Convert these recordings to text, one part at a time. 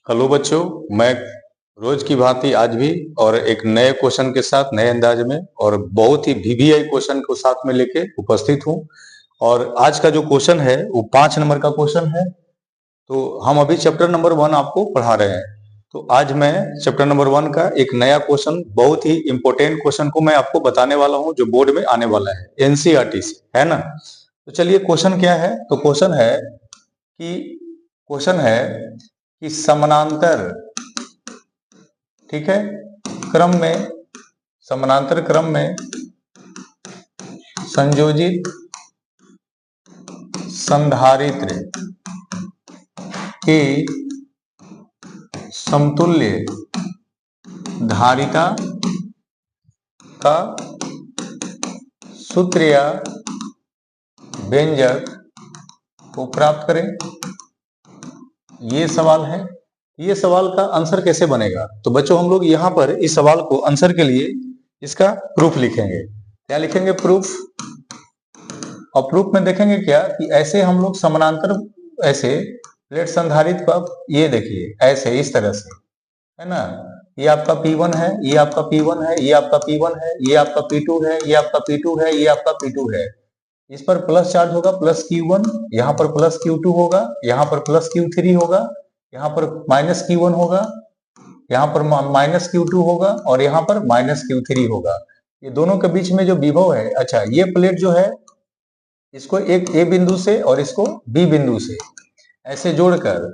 Hello बच्चों, मैं रोज की भांति आज भी और एक नए क्वेश्चन के साथ नए अंदाज में और बहुत ही वीवीआई क्वेश्चन को साथ में लेके उपस्थित हूं। और आज का जो क्वेश्चन है वो 5 नंबर का क्वेश्चन है। तो हम अभी चैप्टर नंबर 1 आपको पढ़ा रहे हैं। तो आज मैं चैप्टर नंबर 1 का एक नया क्वेश्चन, बहुत ही इंपॉर्टेंट क्वेश्चन को मैं आपको बताने वाला हूं, जो बोर्ड में आने वाला है एनसीईआरटी से, है ना। तो चलिए, क्वेश्चन क्या है। तो क्वेश्चन है कि समानांतर, ठीक है, समानांतर क्रम में संयोजित संधारित्र की समतुल्य धारिता का सूत्र या व्यंजक को प्राप्त करें। ये सवाल है। ये सवाल का आंसर कैसे बनेगा? तो बच्चों, हम लोग यहाँ पर इस सवाल को आंसर के लिए इसका प्रूफ लिखेंगे। क्या लिखेंगे? प्रूफ। और प्रूफ में देखेंगे क्या कि ऐसे हम लोग समानांतर, ऐसे प्लेट संधारित्र का, ये देखिए ऐसे, इस तरह से, है ना। ये आपका P1 है, ये आपका P1 है, ये आपका P1 है, ये आपका P2 है, ये आपका P2 है, ये आपका P2 है। इस पर प्लस चार्ज होगा, प्लस Q1, यहाँ पर प्लस Q2 होगा, यहाँ पर प्लस Q3 होगा, यहाँ पर माइनस Q1 होगा, यहाँ पर माइनस Q2 होगा और यहाँ पर माइनस Q3 होगा। ये दोनों के बीच में जो विभव है, अच्छा, ये प्लेट जो है, इसको एक A बिंदु से और इसको B बिंदु से ऐसे जोड़कर,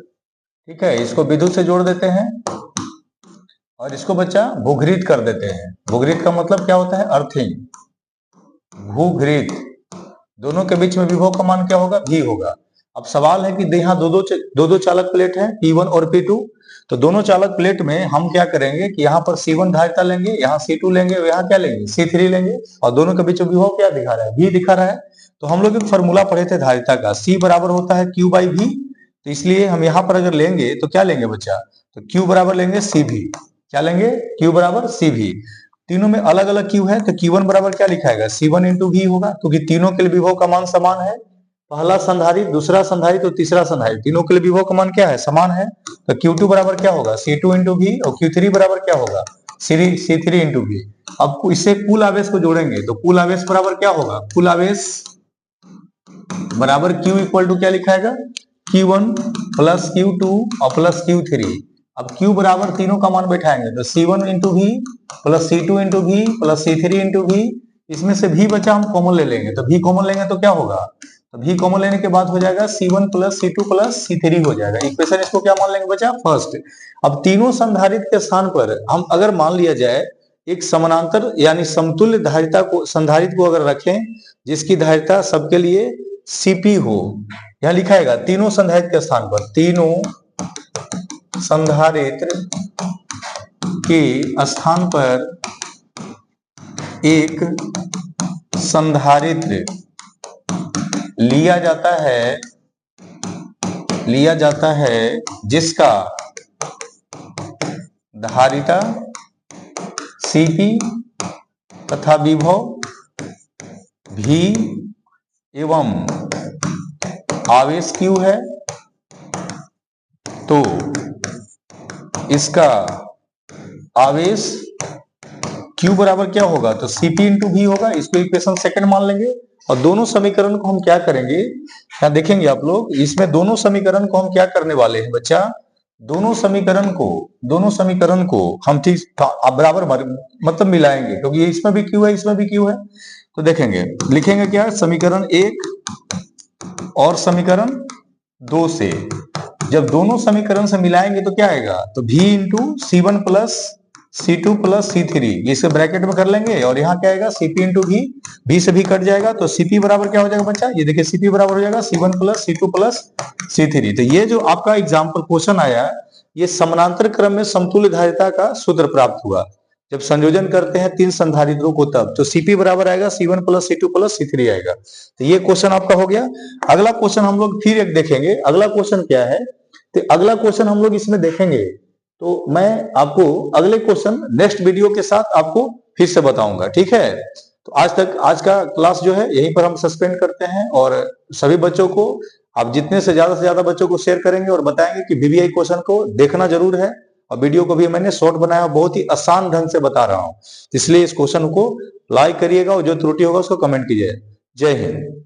ठीक है, इसको बिंदु से जोड़ देते हैं और इसको बच्चा भूघृत कर देते हैं। भूघृत का मतलब क्या होता है? अर्थिंग। भूघृत। दोनों के बीच में विभव का मान क्या होगा? V होगा। अब सवाल है कि यहाँ दो दो चालक प्लेट है, P1 और P2। तो दोनों चालक प्लेट में हम क्या करेंगे कि यहाँ पर C1 धारिता लेंगे, यहाँ C2 लेंगे, यहाँ क्या लेंगे? C3 लेंगे। और दोनों के बीच में विभव क्या दिखा रहा है? V दिखा रहा है। तो हम लोग एक फॉर्मूला पढ़े थे धारिता का, C बराबर होता है Q बाई V। तो इसलिए हम यहाँ पर अगर लेंगे तो क्या लेंगे बच्चा? तो Q बराबर लेंगे CV। क्या लेंगे? Q बराबर CV। तीनों में अलग अलग Q है, तो Q1 बराबर क्या लिखाएगा? C1 इंटू V होगा, क्योंकि तीनों के लिए विभव का मान समान है। पहला संधारित्र, दूसरा संधारित्र और तीसरा संधारित्र, तीनों के लिए विभव का मान क्या है? समान है। तो Q2 बराबर क्या होगा? C2 into V। और Q3 बराबर क्या होगा? C3 into V। अब इससे कुल आवेश को जोड़ेंगे तो कुल आवेश बराबर क्या होगा? कुल आवेश बराबर Q इक्वल टू क्या लिखाएगा? Q1 प्लस Q2 और प्लस Q3। अब Q बराबर तीनों का मान बैठाएंगे तो C1 into V plus C2 into V plus C3 into V। इसमें से V बचा, हम कॉमन ले लेंगे, तो V कॉमन लेंगे तो क्या होगा? तो V कॉमन लेने के बाद हो जाएगा C1 plus C2 plus C3 हो जाएगा। इक्वेशन इसको क्या मान लेंगे बचा? फर्स्ट। अब तीनों संधारित्र के स्थान पर हम अगर मान लिया जाए एक समानांतर यानी समतुल्य धारिता को, संधारित्र को अगर रखें जिसकी धारिता सबके लिए Cp हो, यहां लिखाएगा तीनों संधारित्र के स्थान पर, तीनों संधारित्र के स्थान पर एक संधारित्र लिया जाता है जिसका धारिता Cp तथा विभव V एवं आवेश Q है। तो इसका आवेश Q बराबर क्या होगा? तो Cp इंटू V होगा। इसको इक्वेशन सेकंड मान लेंगे। और दोनों समीकरण को हम क्या करेंगे, यहाँ देखेंगे आप लोग, इसमें दोनों समीकरण को हम क्या करने वाले हैं बच्चा? दोनों समीकरण को हम ठीक बराबर मतलब मिलाएंगे, क्योंकि इसमें भी Q है, इसमें भी Q है। तो देखेंगे, लिखेंगे क्या? समीकरण 1 और समीकरण 2 से जब दोनों समीकरण से मिलाएंगे तो क्या आएगा? तो V into C1 plus C2 plus C3, इसे ब्रैकेट में कर लेंगे और यहाँ क्या आएगा? Cp इंटू V से भी कट जाएगा तो Cp बराबर क्या हो जाएगा बच्चा? ये देखिए, Cp बराबर हो जाएगा C1 plus C2 plus C3। तो ये जो आपका एग्जाम्पल क्वेश्चन आया, ये समानांतर क्रम में समतुल्य धारिता का सूत्र प्राप्त हुआ जब संयोजन करते हैं तीन संधारित्रों को, तब तो Cp बराबर आएगा C1 plus C2 plus C3 आएगा। तो ये क्वेश्चन आपका हो गया। अगला क्वेश्चन हम लोग फिर एक देखेंगे। अगला क्वेश्चन क्या है? तो अगला क्वेश्चन हम लोग इसमें देखेंगे, तो मैं आपको अगले क्वेश्चन नेक्स्ट वीडियो के साथ आपको फिर से बताऊंगा, ठीक है। तो आज का क्लास जो है यहीं पर हम सस्पेंड करते हैं और सभी बच्चों को आप जितने से ज्यादा बच्चों को शेयर करेंगे और बताएंगे कि वीवीआई क्वेश्चन को देखना जरूर है, और वीडियो को भी मैंने शॉर्ट बनाया, बहुत ही आसान ढंग से बता रहा हूं, इसलिए इस क्वेश्चन को लाइक करिएगा और जो त्रुटि होगा उसको कमेंट कीजिएगा। जय हिंद।